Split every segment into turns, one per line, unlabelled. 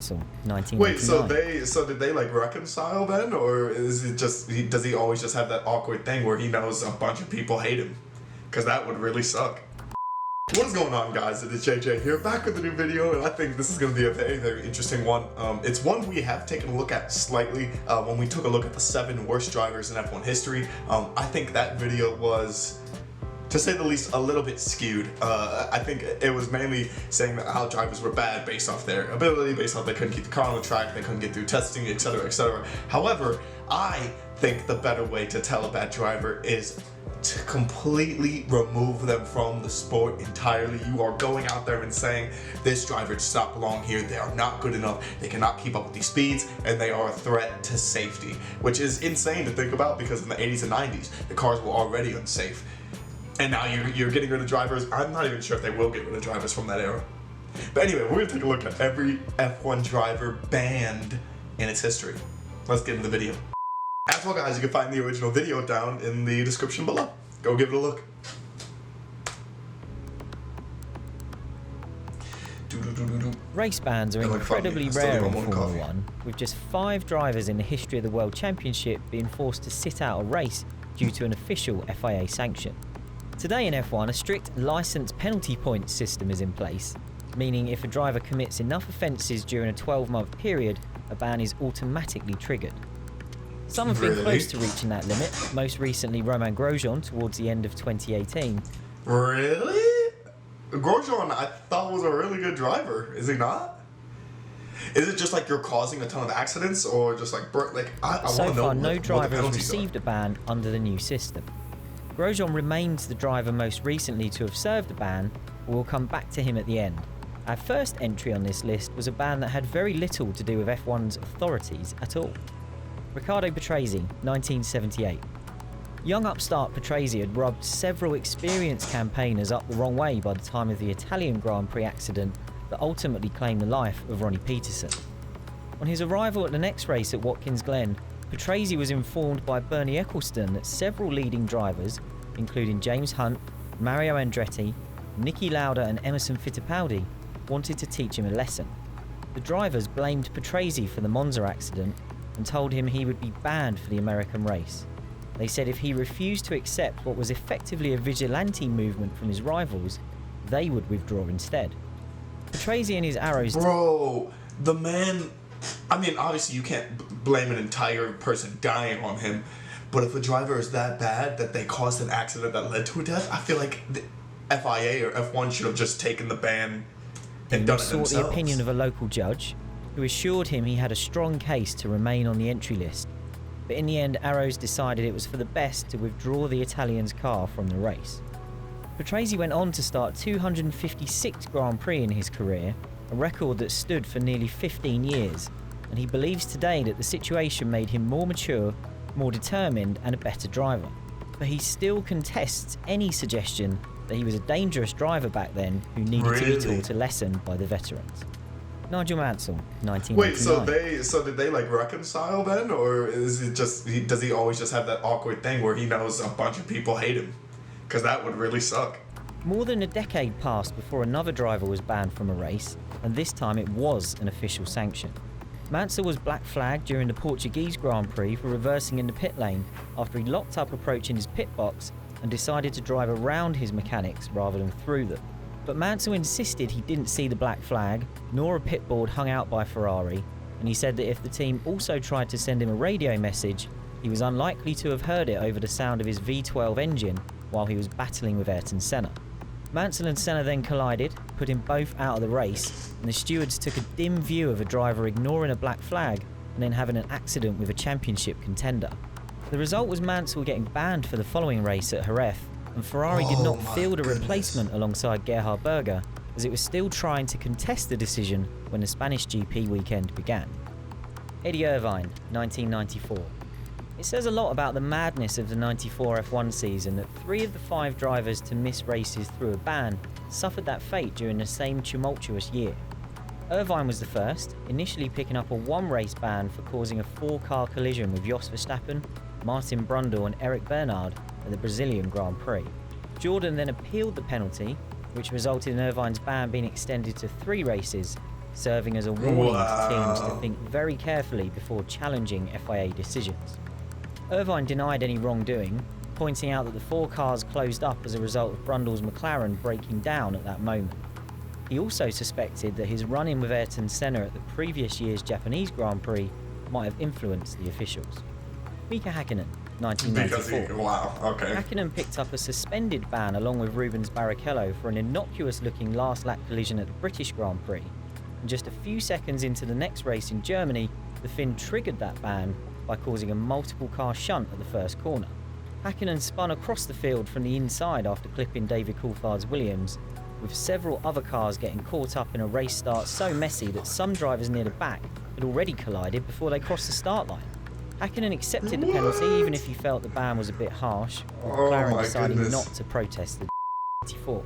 1999.
Wait, so did they like reconcile then, or is it just does he always just have that awkward thing where he knows a bunch of people hate him? Because that would really suck. What is going on, guys? It is JJ here, back with a new video, and I think this is going to be a very, very interesting one. It's one we have taken a look at slightly when we took a look at the 7 worst drivers in F1 history. I think that video was, to say the least, a little bit skewed. I think it was mainly saying that how drivers were bad based off their ability, based off they couldn't keep the car on the track, they couldn't get through testing, etc., etc. However, I think the better way to tell a bad driver is to completely remove them from the sport entirely. You are going out there and saying, this driver does not belong here, they are not good enough, they cannot keep up with these speeds, and they are a threat to safety. Which is insane to think about, because in the 80s and 90s, the cars were already unsafe. And now you're getting rid of drivers. I'm not even sure if they will get rid of drivers from that era. But anyway, we're gonna take a look at every F1 driver banned in its history. Let's get into the video. As well, guys, you can find the original video down in the description below. Go give it a look.
Race bans are incredibly rare in Formula 1, with just 5 drivers in the history of the World Championship being forced to sit out a race due to an official FIA sanction. Today in F1, a strict licence penalty points system is in place, meaning if a driver commits enough offences during a 12-month period, a ban is automatically triggered. Some have been close to reaching that limit, most recently Romain Grosjean towards the end of 2018.
Really? Grosjean, I thought, was a really good driver. Is he not? Is it just like you're causing a ton of accidents, or just like I want to know?
So far, no driver has received a ban under the new system. Grosjean remains the driver most recently to have served a ban, but we'll come back to him at the end. Our first entry on this list was a ban that had very little to do with F1's authorities at all. Ricardo Betrazi, 1978. Young upstart Betrazi had rubbed several experienced campaigners up the wrong way by the time of the Italian Grand Prix accident that ultimately claimed the life of Ronnie Peterson. On his arrival at the next race at Watkins Glen, Betrazi was informed by Bernie Ecclestone that several leading drivers, including James Hunt, Mario Andretti, Niki Lauda and Emerson Fittipaldi, wanted to teach him a lesson. The drivers blamed Betrazi for the Monza accident and told him he would be banned for the American race. They said if he refused to accept what was effectively a vigilante movement from his rivals, they would withdraw instead. Betrazi and his arrows...
Bro, the man... I mean, obviously you can't blame an entire person dying on him, but if a driver is that bad that they caused an accident that led to a death, I feel like the FIA or F1 should have just taken the ban and done it themselves.
Sought the opinion of a local judge, who assured him he had a strong case to remain on the entry list. But in the end, Arrows decided it was for the best to withdraw the Italian's car from the race. Betrazi went on to start 256 Grand Prix in his career, a record that stood for nearly 15 years, and he believes today that the situation made him more mature, more determined and a better driver. But he still contests any suggestion that he was a dangerous driver back then who needed to be taught a lesson by the veterans. Nigel Mansell, 1999.
Wait, so did they like reconcile then, or is it just does he always just have that awkward thing where he knows a bunch of people hate him? Because that would really suck.
More than a decade passed before another driver was banned from a race, and this time it was an official sanction. Mansell was black flagged during the Portuguese Grand Prix for reversing in the pit lane after he locked up approaching his pit box and decided to drive around his mechanics rather than through them. But Mansell insisted he didn't see the black flag, nor a pit board hung out by Ferrari, and he said that if the team also tried to send him a radio message, he was unlikely to have heard it over the sound of his V12 engine while he was battling with Ayrton Senna. Mansell and Senna then collided, putting both out of the race, and the stewards took a dim view of a driver ignoring a black flag and then having an accident with a championship contender. The result was Mansell getting banned for the following race at Jerez, and Ferrari did not field a replacement alongside Gerhard Berger, as it was still trying to contest the decision when the Spanish GP weekend began. Eddie Irvine, 1994. It says a lot about the madness of the 94 F1 season that 3 of the 5 drivers to miss races through a ban suffered that fate during the same tumultuous year. Irvine was the first, initially picking up a 1-race ban for causing a 4-car collision with Jos Verstappen, Martin Brundle and Eric Bernard at the Brazilian Grand Prix. Jordan then appealed the penalty, which resulted in Irvine's ban being extended to 3 races, serving as a warning to teams to think very carefully before challenging FIA decisions. Irvine denied any wrongdoing, pointing out that the 4 cars closed up as a result of Brundle's McLaren breaking down at that moment. He also suspected that his run-in with Ayrton Senna at the previous year's Japanese Grand Prix might have influenced the officials. Mika Häkkinen, 1994.
Wow, okay.
Häkkinen picked up a suspended ban along with Rubens Barrichello for an innocuous-looking last-lap collision at the British Grand Prix. And just a few seconds into the next race in Germany, the Finn triggered that ban by causing a multiple-car shunt at the first corner. Häkkinen spun across the field from the inside after clipping David Coulthard's Williams, with several other cars getting caught up in a race start so messy that some drivers near the back had already collided before they crossed the start line. Häkkinen accepted the penalty even if he felt the ban was a bit harsh, with McLaren deciding not to protest the 94.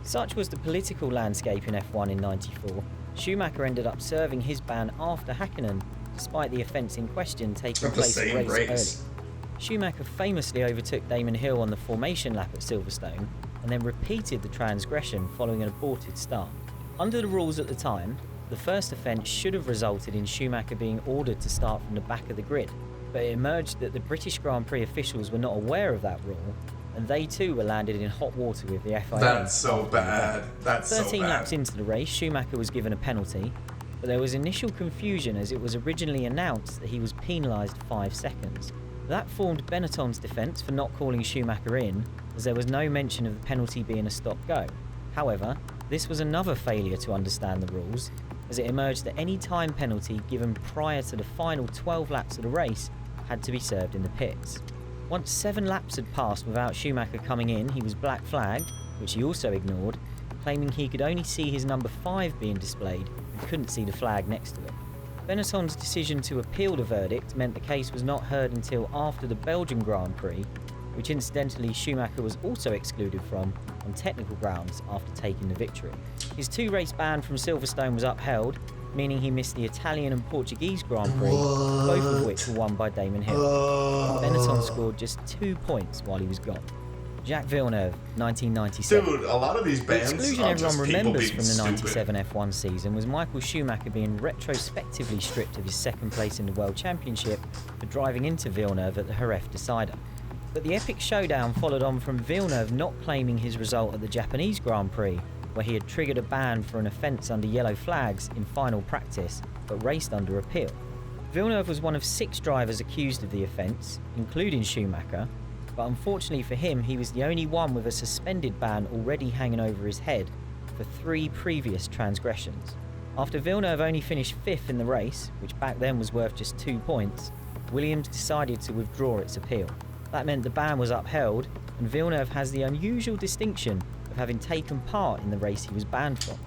Such was the political landscape in F1 in '94. Schumacher ended up serving his ban after Häkkinen, despite the offence in question taking place a race early. Schumacher famously overtook Damon Hill on the formation lap at Silverstone, and then repeated the transgression following an aborted start. Under the rules at the time, the first offence should have resulted in Schumacher being ordered to start from the back of the grid, but it emerged that the British Grand Prix officials were not aware of that rule, and they too were landed in hot water with the FIA.
That's so bad. That's so bad.
13 laps into the race, Schumacher was given a penalty, but there was initial confusion as it was originally announced that he was penalised 5 seconds. That formed Benetton's defence for not calling Schumacher in, as there was no mention of the penalty being a stop-go. However, this was another failure to understand the rules, as it emerged that any time penalty given prior to the final 12 laps of the race had to be served in the pits. Once 7 laps had passed without Schumacher coming in, he was black flagged, which he also ignored, claiming he could only see his number 5 being displayed and couldn't see the flag next to it. Benetton's decision to appeal the verdict meant the case was not heard until after the Belgian Grand Prix, which incidentally Schumacher was also excluded from on technical grounds after taking the victory. His 2-race ban from Silverstone was upheld, meaning he missed the Italian and Portuguese Grand Prix, both of which were won by Damon Hill. Benetton scored just 2 points while he was gone. Jacques Villeneuve, 1997.
Dude, a lot of these bands
The exclusion
are
everyone
just people
remembers
being
from the
stupid.
97 F1 season was Michael Schumacher being retrospectively stripped of his 2nd place in the World Championship for driving into Villeneuve at the Jerez decider. But the epic showdown followed on from Villeneuve not claiming his result at the Japanese Grand Prix, where he had triggered a ban for an offence under yellow flags in final practice, but raced under appeal. Villeneuve was one of 6 drivers accused of the offence, including Schumacher, but unfortunately for him, he was the only one with a suspended ban already hanging over his head for 3 previous transgressions. After Villeneuve only finished 5th in the race, which back then was worth just 2 points, Williams decided to withdraw its appeal. That meant the ban was upheld, and Villeneuve has the unusual distinction of having taken part in the race he was banned from.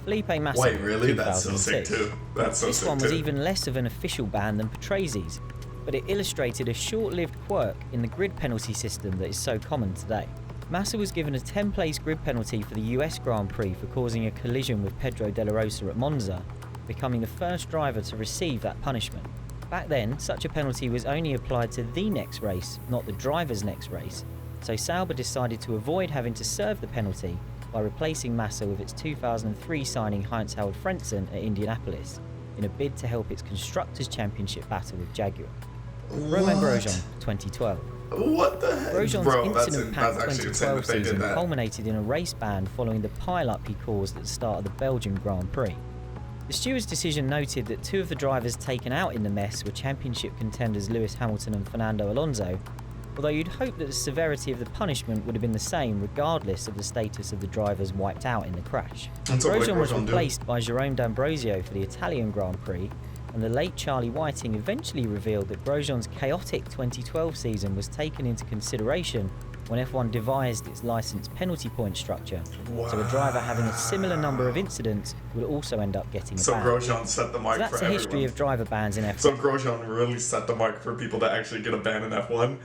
Felipe Massa,
Wait, really? That's so sick
2006.
too. That's so
This
sick
one
too.
was even less of an official ban than Betrazi's, but it illustrated a short-lived quirk in the grid penalty system that is so common today. Massa was given a 10-place grid penalty for the US Grand Prix for causing a collision with Pedro de la Rosa at Monza, becoming the first driver to receive that punishment. Back then, such a penalty was only applied to the next race, not the driver's next race, so Sauber decided to avoid having to serve the penalty by replacing Massa with its 2003 signing Heinz-Harald Frentzen at Indianapolis, in a bid to help its Constructors' Championship battle with Jaguar. Romain Grosjean, 2012.
What the heck?
Grosjean's
Bro, that's
incident-packed
actually insane
2012
that they did
season
that.
culminated in a race ban following the pile-up he caused at the start of the Belgian Grand Prix. The steward's decision noted that 2 of the drivers taken out in the mess were championship contenders Lewis Hamilton and Fernando Alonso, although you'd hope that the severity of the punishment would have been the same regardless of the status of the drivers wiped out in the crash.
That's what
Grosjean was
Grosjean do.
replaced by Jerome D'Ambrosio for the Italian Grand Prix, and the late Charlie Whiting eventually revealed that Grosjean's chaotic 2012 season was taken into consideration when F1 devised its licence penalty point structure, so a driver having a similar number of incidents would also end up getting a
So
ban.
Grosjean set the mark
So that's
for
the history
everyone.
of driver bans in F1.
So Grosjean really set the mark for people that actually get a ban in F1.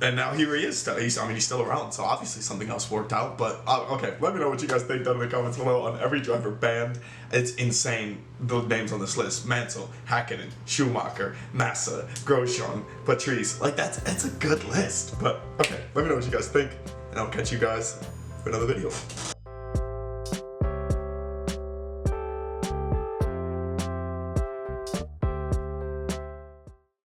And now here he is still. He's still around, so obviously something else worked out. But, okay, let me know what you guys think down in the comments below on every driver banned. It's insane, the names on this list. Mansell, Häkkinen, Schumacher, Massa, Grosjean, Betrazi. Like, that's a good list. But, okay, let me know what you guys think, and I'll catch you guys for another video.